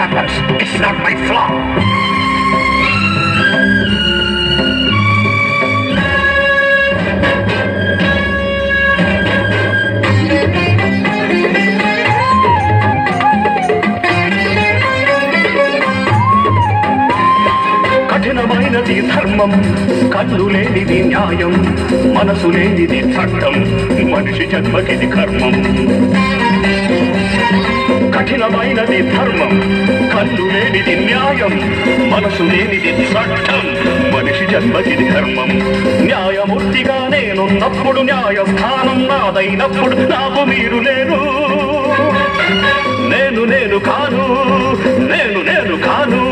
happens. It's not my flaw. కఠినమైనది ధర్మం, కళ్ళు లేనిది న్యాయం, మనసు లేనిది చట్టం, మనిషి జన్మకిది కర్మం. కఠినమైనది ధర్మం, కళ్ళు లేనిది న్యాయం, మనసు లేనిది చట్టం, మనిషి జన్మకిది కర్మం. న్యాయమూర్తిగా నేనున్నప్పుడు, న్యాయస్థానం నాదైనప్పుడు నాకు మీరు లేరు. నేను కాను, నేను కాను.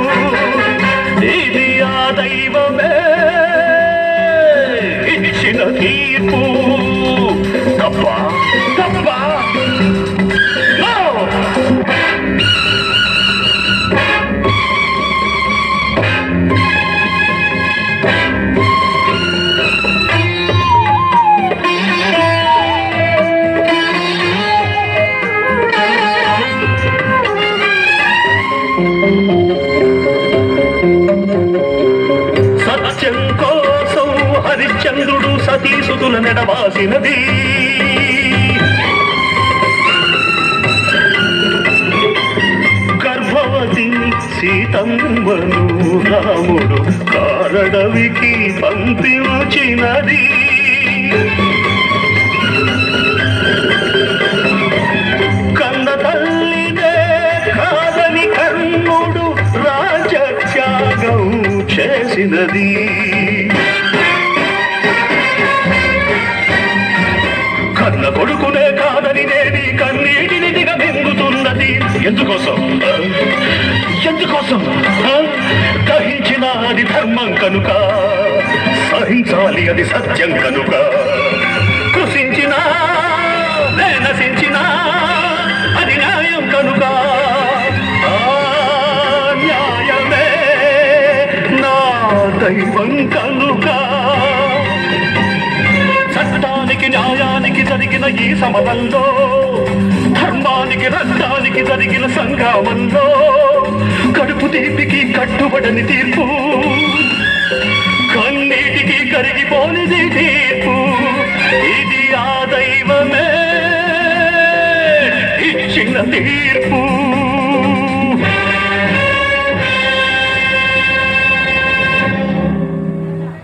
ఇది ఆ దైవమే ఇచ్చిన తీర్పు. తప్ప తప్ప సత్యం కోసం హరిశ్చంద్రుడు సతీసుతుల నెడబాసినది. గర్భవతి సీతమ్మను రాముడు కారడవికి పంపించినది. కన్న తల్లినే కాదని కర్ణుడు రాజత్యాగం చేసినది. కన్న కొడుకునే కాదని నేడి కన్నీటిని దిగమింగుతున్నది. ఎందుకోసం దహించిన అది ధర్మం కనుక, సహించాలి అది సత్యం కనుక. కృషించినా నశించినా అది న్యాయం కనుక. న్యాయమే నా దైవం కనుక. చట్టానికి న్యాయానికి జరిగిన ఈ సమరంలో, ధర్మానికి రక్తానికి జరిగిన సంగ్రామంలో, కడుపు తీపికి కట్టుబడని తీర్పు, కన్నీటికి కరిగిపోనిది తీర్పు. ఇది ఆ దైవమే ఇచ్చిన తీర్పు.